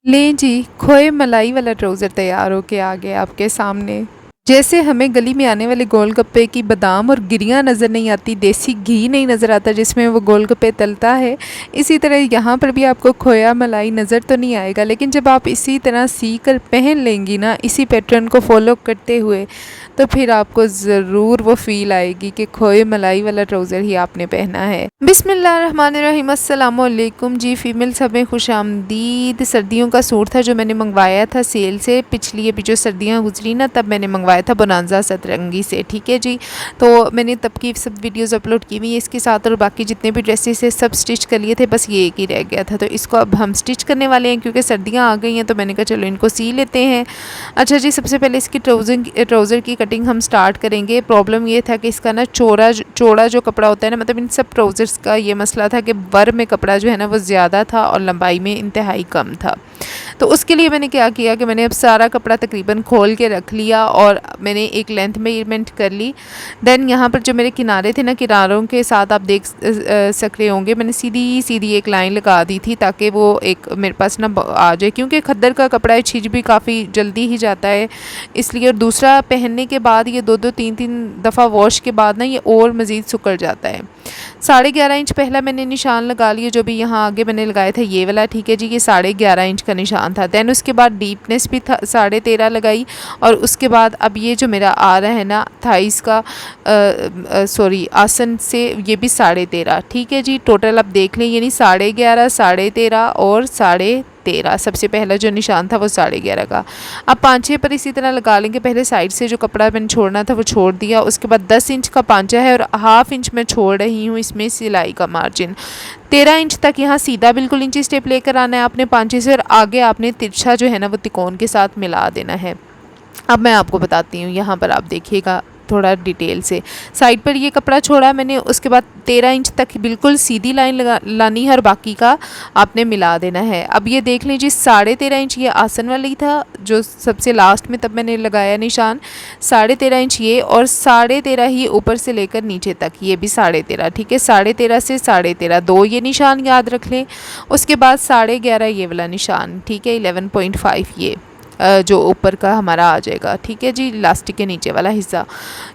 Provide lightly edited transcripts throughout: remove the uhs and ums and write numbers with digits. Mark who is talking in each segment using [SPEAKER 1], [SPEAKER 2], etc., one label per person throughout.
[SPEAKER 1] लें जी, खोए मलाई वाला ट्राउज़र तैयार होके आ गया आपके सामने। जैसे हमें गली में आने वाले गोलगप्पे की बादाम और गिरियाँ नज़र नहीं आती, देसी घी नहीं नज़र आता जिसमें वो गोलगप्पे तलता है, इसी तरह यहाँ पर भी आपको खोया मलाई नज़र तो नहीं आएगा। लेकिन जब आप इसी तरह सी कर पहन लेंगी ना, इसी पैटर्न को फॉलो करते हुए, तो फिर आपको ज़रूर वो फ़ील आएगी कि खोए मलाई वाला ट्राउज़र ही आपने पहना है। बिस्मिल्लाहिर्रहमानिर्रहीम, अस्सलामुअलैकुम जी। फीमेल सब में खुशामदीद। सर्दियों का सूट था जो मैंने मंगवाया था सेल से, पिछली अभी जो सर्दियाँ गुजरी ना तब मैंने मंगवाया था बोनांजा सतरंगी से, ठीक है जी। तो मैंने तब की सब वीडियोस अपलोड की हुई है इसके साथ, और बाकी जितने भी ड्रेसेस है सब स्टिच कर लिए थे, बस ये एक ही रह गया था। तो इसको अब हम स्टिच करने वाले हैं क्योंकि सर्दियाँ आ गई हैं, तो मैंने कहा चलो इनको सी लेते हैं। अच्छा जी, सबसे पहले इसकी ट्राउज़र की कटिंग हम स्टार्ट करेंगे। प्रॉब्लम ये था कि इसका ना चौड़ा जो कपड़ा होता है ना, मतलब इन सब ट्राउज़र्स का ये मसला था कि वर में कपड़ा जो है ना वो ज़्यादा था और लंबाई में इंतहाई कम था। तो उसके लिए मैंने क्या किया कि मैंने अब सारा कपड़ा तकरीबन खोल के रख लिया और मैंने एक लेंथ मेजरमेंट कर ली। देन यहाँ पर जो मेरे किनारे थे ना, किनारों के साथ आप देख सक रहे होंगे, मैंने सीधी सीधी एक लाइन लगा दी थी ताकि वो एक मेरे पास ना आ जाए, क्योंकि खद्दर का कपड़ा है, छिज भी काफ़ी जल्दी ही जाता है इसलिए। और दूसरा पहनने के बाद ये 2-2 3-3 दफ़ा वॉश के बाद ना ये और मज़ीद सुकड़ जाता है। 11.5 इंच पहला मैंने निशान लगा लिया, जो भी यहाँ आगे मैंने लगाया था ये वाला, ठीक है जी। ये 11.5 इंच का निशान था। दैन उसके बाद डीपनेस भी था 13.5 लगाई, और उसके बाद अब ये जो मेरा आ रहा है ना थाइस का सॉरी आसन से, ये भी 13.5, ठीक है जी। टोटल अब देख लें, यानी 11.5, 13.5 और 13.5। सबसे पहला जो निशान था वो 11.5 का। अब 5 पर इसी तरह लगा लेंगे। पहले साइड से जो कपड़ा मैंने छोड़ना था वो छोड़ दिया, उसके बाद 10 इंच का पांचा है और हाफ इंच मैं छोड़ रही हूँ इसमें सिलाई का मार्जिन। 13 इंच तक यहाँ सीधा बिल्कुल इंची स्टेप लेकर आना है आपने पांचे से, और आगे आपने तिरछा जो है ना वो तिकोन के साथ मिला देना है। अब मैं आपको बताती हूँ, यहाँ पर आप देखिएगा थोड़ा डिटेल से। साइड पर ये कपड़ा छोड़ा मैंने, उसके बाद 13 इंच तक बिल्कुल सीधी लाइन लानी है और बाकी का आपने मिला देना है। अब ये देख लीजिए 13.5 इंच ये आसन वाली था जो सबसे लास्ट में तब मैंने लगाया निशान, 13.5 इंच ये, और 13.5 ही ऊपर से लेकर नीचे तक, ये भी 13.5, ठीक है। 13.5 से 13.5 दो ये निशान याद रख लें। उसके बाद 11.5 ये वाला निशान, ठीक है। 11.5 ये जो ऊपर का हमारा आ जाएगा, ठीक है जी, इलास्टिक के नीचे वाला हिस्सा।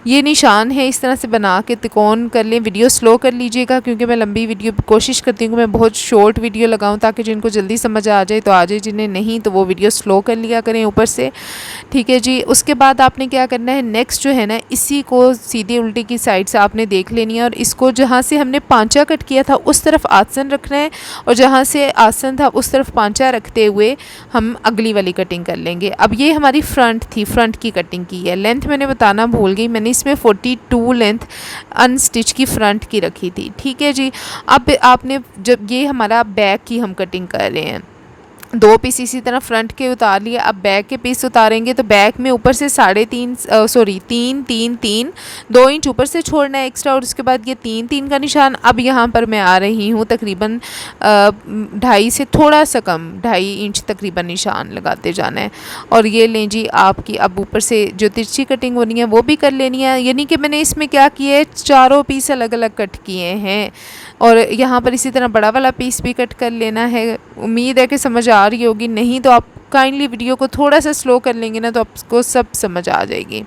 [SPEAKER 1] ये निशान है, इस तरह से बना के तिकोन कर लें। वीडियो स्लो कर लीजिएगा क्योंकि मैं लंबी वीडियो कोशिश करती हूँ कि मैं बहुत शॉर्ट वीडियो लगाऊँ ताकि जिनको जल्दी समझ आ जाए तो आ जाए, जिन्हें नहीं तो वो वीडियो स्लो कर लिया करें ऊपर से, ठीक है जी। उसके बाद आपने क्या करना है, नेक्स्ट जो है ना इसी को सीधी उल्टी की साइड से आपने देख लेनी है, और इसको जहाँ से हमने पांचा कट किया था उस तरफ आसन रखना है, और जहाँ से आसन था उस तरफ पांचा रखते हुए हम अगली वाली कटिंग कर लेंगे। अब ये हमारी फ्रंट थी, फ्रंट की कटिंग की है। लेंथ मैंने बताना भूल गई, मैंने इसमें 42 लेंथ अनस्टिच की फ्रंट की रखी थी, ठीक है जी। अब आपने जब ये हमारा बैक की हम कटिंग कर रहे हैं, 2 पीस इसी तरह फ्रंट के उतार लिए। अब बैक के पीस उतारेंगे तो बैक में ऊपर से 3.5 2 इंच ऊपर से छोड़ना है एक्स्ट्रा, और उसके बाद ये 3 का निशान। अब यहाँ पर मैं आ रही हूँ तकरीबन 2.5 से थोड़ा सा कम, 2.5 इंच तकरीबन निशान लगाते जाना है। और ये लें जी आपकी, अब ऊपर से जो तिरछी कटिंग होनी है वो भी कर लेनी है, यानी कि मैंने इसमें क्या किया है, 4 पीस अलग अलग कट किए हैं, और यहाँ पर इसी तरह बड़ा वाला पीस भी कट कर लेना है। उम्मीद है कि समझ आ रही होगी, नहीं तो आप काइंडली वीडियो को थोड़ा सा स्लो कर लेंगे ना तो आपको सब समझ आ जाएगी।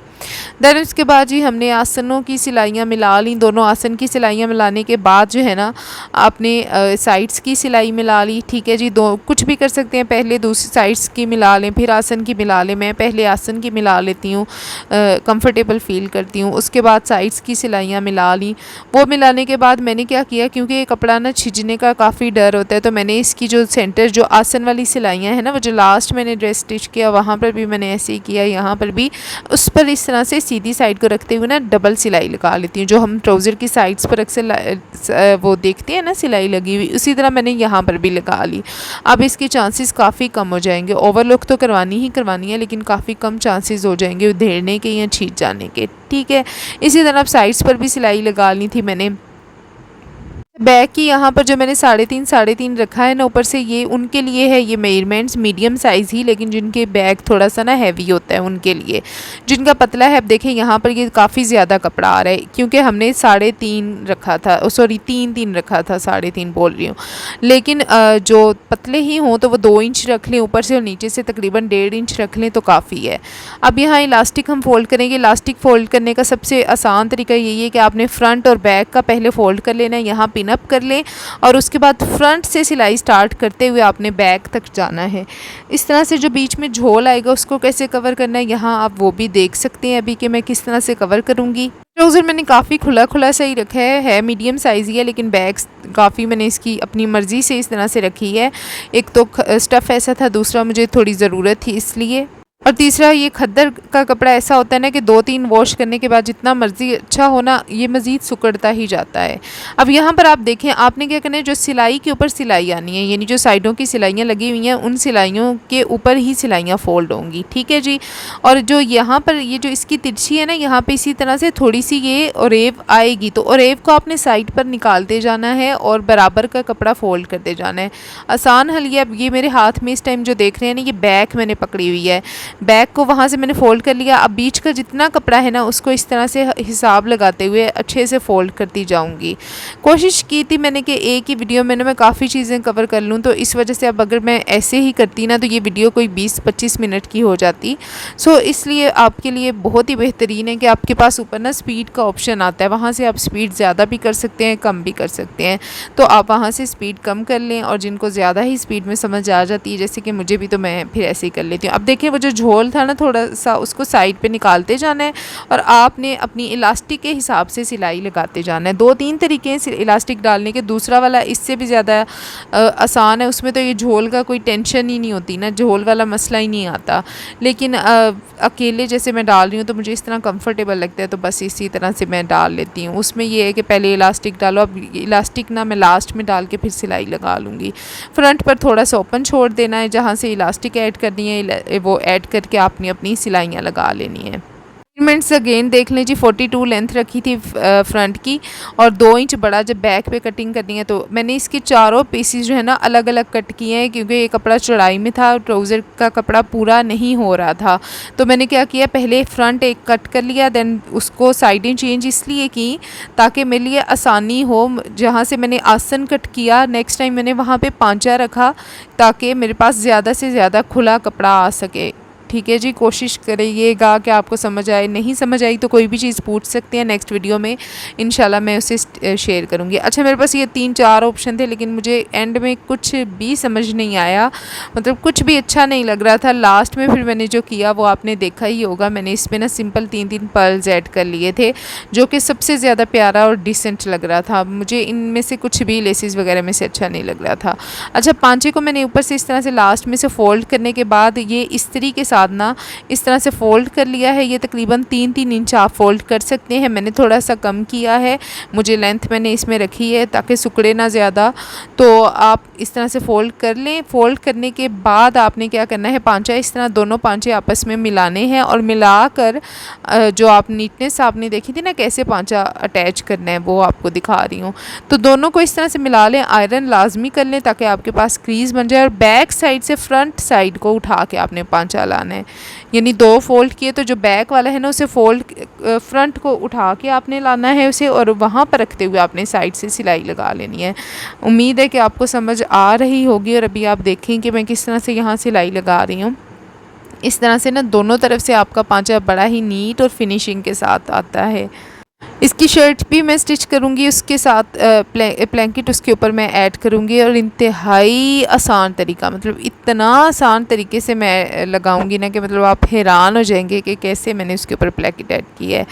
[SPEAKER 1] देन उसके बाद जी हमने आसनों की सिलाइयाँ मिला ली। दोनों आसन की सिलाइयाँ मिलाने के बाद जो है ना आपने साइड्स की सिलाई मिला ली, ठीक है जी। दो कुछ भी कर सकते हैं, पहले दूसरी साइड्स की मिला लें फिर आसन की मिला लें। मैं पहले आसन की मिला लेती हूँ, कंफर्टेबल फील करती हूँ। उसके बाद साइड्स की सिलाइयाँ मिला ली। वो मिलाने के बाद मैंने क्या किया, क्योंकि ये कपड़ा ना छिजने का काफ़ी डर होता है, तो मैंने इसकी जो सेंटर जो आसन वाली सिलाइयाँ हैं ना, वो जो लास्ट मैंने ड्रेस स्टिच किया वहाँ पर भी मैंने ऐसे ही किया, यहाँ पर भी उस पर इस तरह से सीधी साइड को रखते हुए ना डबल सिलाई लगा लेती हूँ। जो हम ट्राउज़र की साइड्स पर अक्सर वो देखते हैं ना सिलाई लगी हुई, उसी तरह मैंने यहाँ पर भी लगा ली। अब इसके चांसेस काफ़ी कम हो जाएंगे। ओवरलुक तो करवानी ही करवानी है, लेकिन काफ़ी कम चांसेस हो जाएंगे उधेड़ने के या छींच जाने के, ठीक है। इसी तरह साइड्स पर भी सिलाई लगा ली थी मैंने। बैक की यहाँ पर जो मैंने 3.5 रखा है ना ऊपर से, ये उनके लिए है, ये मेजरमेंट्स मीडियम साइज़ ही, लेकिन जिनके बैग थोड़ा सा ना हैवी होता है उनके लिए। जिनका पतला है, अब देखें यहाँ पर ये काफ़ी ज़्यादा कपड़ा आ रहा है क्योंकि हमने 3.5 रखा था, सॉरी 3 रखा था, 3.5 बोल रही हूँ। लेकिन जो पतले ही हों तो वो 2 इंच रख लें ऊपर से और नीचे से तकरीबन 1.5 इंच रख लें तो काफ़ी है। अब यहाँ इलास्टिक हम फ़ोल्ड करेंगे। इलास्टिक फ़ोल्ड करने का सबसे आसान तरीका यही है कि आपने फ्रंट और बैक का पहले फ़ोल्ड कर लेना है, यहाँ पिन अप कर लें और उसके बाद फ्रंट से सिलाई स्टार्ट करते हुए आपने बैक तक जाना है। इस तरह से जो बीच में झोल आएगा उसको कैसे कवर करना है यहाँ आप वो भी देख सकते हैं अभी कि मैं किस तरह से कवर करूँगी। ट्राउज़र मैंने काफ़ी खुला खुला सा ही रखा है मीडियम साइज़ ही है, लेकिन बैग्स काफ़ी मैंने इसकी अपनी मर्ज़ी से इस तरह से रखी है। एक तो स्टफ़ ऐसा था, दूसरा मुझे थोड़ी ज़रूरत थी इसलिए, और तीसरा ये खद्दर का कपड़ा ऐसा होता है ना कि 2-3 वॉश करने के बाद जितना मर्ज़ी अच्छा होना ये मज़ीद सिकुड़ता ही जाता है। अब यहाँ पर आप देखें आपने क्या करना है, जो सिलाई के ऊपर सिलाई आनी है, यानी जो साइडों की सिलाइयाँ लगी हुई हैं उन सिलाइयों के ऊपर ही सिलाइयाँ फ़ोल्ड होंगी, ठीक है जी। और जो यहाँ पर ये जो इसकी तिरछी है ना, यहाँ पे इसी तरह से थोड़ी सी ये ओरेव आएगी, तो ओरेव को आपने साइड पर निकालते जाना है और बराबर का कपड़ा फ़ोल्ड करते जाना है। आसान हल ये, अब ये मेरे हाथ में इस टाइम जो देख रहे हैं ना, ये बैक मैंने पकड़ी हुई है, बैक को वहाँ से मैंने फ़ोल्ड कर लिया। अब बीच का जितना कपड़ा है ना उसको इस तरह से हिसाब लगाते हुए अच्छे से फ़ोल्ड करती जाऊँगी। कोशिश की थी मैंने कि एक ही वीडियो में ना मैं काफ़ी चीज़ें कवर कर लूँ, तो इस वजह से अब अगर मैं ऐसे ही करती ना तो ये वीडियो कोई 20-25 मिनट की हो जाती। सो इसलिए आपके लिए बहुत ही बेहतरीन है कि आपके पास ऊपर ना स्पीड का ऑप्शन आता है, वहाँ से आप स्पीड ज़्यादा भी कर सकते हैं, कम भी कर सकते हैं। तो आप वहाँ से स्पीड कम कर लें, और जिनको ज़्यादा ही स्पीड में समझ आ जाती है जैसे कि मुझे भी, तो मैं फिर ऐसे ही कर लेती हूँ। अब देखिए वो जो झोल था ना थोड़ा सा, उसको साइड पे निकालते जाना है और आपने अपनी इलास्टिक के हिसाब से सिलाई लगाते जाना है। 2-3 तरीके हैं इलास्टिक डालने के, दूसरा वाला इससे भी ज़्यादा आसान है, उसमें तो ये झोल का कोई टेंशन ही नहीं होती ना, झोल वाला मसला ही नहीं आता। लेकिन अकेले जैसे मैं डाल रही हूँ तो मुझे इस तरह कंफर्टेबल लगता है, तो बस इसी तरह से मैं डाल लेती हूँ। उसमें ये है कि पहले इलास्टिक डालो, अब इलास्टिक ना मैं लास्ट में डाल के फिर सिलाई लगा लूँगी। फ्रंट पर थोड़ा सा ओपन छोड़ देना है, जहाँ से इलास्टिक ऐड करनी है वो ऐड करके आपने अपनी सिलाइयाँ लगा लेनी है। मेजरमेंट्स अगेन देख लें जी, 42 लेंथ रखी थी फ्रंट की, और 2 इंच बड़ा जब बैक पे कटिंग करनी है तो मैंने इसके चारों पीसेस जो है ना अलग अलग कट किए हैं, क्योंकि ये कपड़ा चौड़ाई में था, ट्राउज़र का कपड़ा पूरा नहीं हो रहा था। तो मैंने क्या किया, पहले फ्रंट एक कट कर लिया, देन उसको साइडें चेंज इसलिए की ताकि मेरे लिए आसानी हो। जहाँ से मैंने आसन कट किया नेक्स्ट टाइम मैंने वहाँ पर पांचा रखा ताकि मेरे पास ज़्यादा से ज़्यादा खुला कपड़ा आ सके। ठीक है जी, कोशिश करिएगा कि आपको समझ आए। नहीं समझ आई तो कोई भी चीज़ पूछ सकते हैं, नेक्स्ट वीडियो में इंशाल्लाह मैं उसे शेयर करूँगी। अच्छा, मेरे पास ये 3-4 ऑप्शन थे, लेकिन मुझे एंड में कुछ भी समझ नहीं आया, मतलब कुछ भी अच्छा नहीं लग रहा था। लास्ट में फिर मैंने जो किया वो आपने देखा ही होगा, मैंने इसमें ना सिंपल 3-3 पर्ल्स ऐड कर लिए थे, जो कि सबसे ज़्यादा प्यारा और डिसेंट लग रहा था। मुझे इनमें से कुछ भी लेसेस वगैरह में से अच्छा नहीं लग रहा था। अच्छा, पांचे को मैंने ऊपर से इस तरह से लास्ट में से फ़ोल्ड करने के बाद ये इस्त्री के साथ ना इस तरह से फ़ोल्ड कर लिया है। ये तकरीबन 3-3 इंच आप फ़ोल्ड कर सकते हैं, मैंने थोड़ा सा कम किया है, मुझे लेंथ मैंने इसमें रखी है ताकि सिकुड़े ना ज़्यादा। तो आप इस तरह से फ़ोल्ड कर लें। फ़ोल्ड करने के बाद आपने क्या करना है, पांचा इस तरह दोनों पांचे आपस में मिलाने हैं, और मिलाकर जो आप नीटनेस आपने देखी थी ना कैसे पांचा अटैच करना है वो आपको दिखा रही हूँ। तो दोनों को इस तरह से मिला लें, आयरन लाजमी कर लें ताकि आपके पास क्रीज़ बन जाए, और बैक साइड से फ्रंट साइड को उठा के आपने पांचा लाना है। यानी 2 फोल्ड किए तो जो बैक वाला है ना उसे फोल्ड फ्रंट को उठा के आपने लाना है उसे, और वहाँ पर रखते हुए आपने साइड से सिलाई लगा लेनी है। उम्मीद है कि आपको समझ आ रही होगी, और अभी आप देखें कि मैं किस तरह से यहाँ सिलाई लगा रही हूँ। इस तरह से ना दोनों तरफ से आपका पांचा बड़ा ही नीट और फिनिशिंग के साथ आता है। इसकी शर्ट भी मैं स्टिच करूँगी, उसके साथ ब्लैंकेट उसके ऊपर मैं ऐड करूँगी, और इंतहाई आसान तरीका, मतलब इतना आसान तरीके से मैं लगाऊँगी ना कि मतलब आप हैरान हो जाएंगे कि कैसे मैंने उसके ऊपर ब्लैंकेट ऐड की है।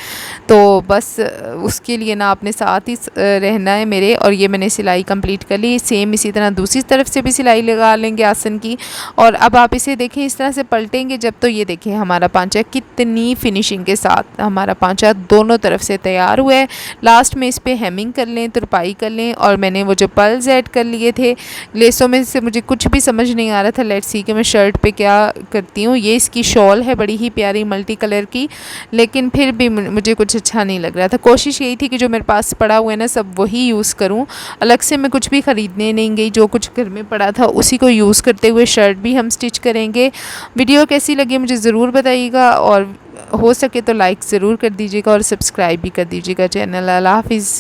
[SPEAKER 1] तो बस उसके लिए ना आपने साथ ही रहना है मेरे, और ये मैंने सिलाई कंप्लीट कर ली। सेम इसी तरह दूसरी तरफ से भी सिलाई लगा लेंगे आसन की, और अब आप इसे देखें इस तरह से पलटेंगे जब, तो ये देखें हमारा पांचा कितनी फिनिशिंग के साथ हमारा पांचा दोनों तरफ से तैयार तैयार हुआ है। लास्ट में इस पे हेमिंग कर लें, तुरपाई कर लें। और मैंने वो जो पल्स ऐड कर लिए थे लेसों में से, मुझे कुछ भी समझ नहीं आ रहा था। लेट्स सी कि मैं शर्ट पे क्या करती हूँ। ये इसकी शॉल है बड़ी ही प्यारी मल्टी कलर की, लेकिन फिर भी मुझे कुछ अच्छा नहीं लग रहा था। कोशिश यही थी कि जो मेरे पास पड़ा हुआ है ना सब वही यूज़ करूँ, अलग से मैं कुछ भी ख़रीदने नहीं गई। जो कुछ घर में पड़ा था उसी को यूज़ करते हुए शर्ट भी हम स्टिच करेंगे। वीडियो कैसी लगी मुझे ज़रूर बताइएगा, और हो सके तो लाइक ज़रूर कर दीजिएगा और सब्सक्राइब भी कर दीजिएगा चैनल। अल्लाह हाफिज़।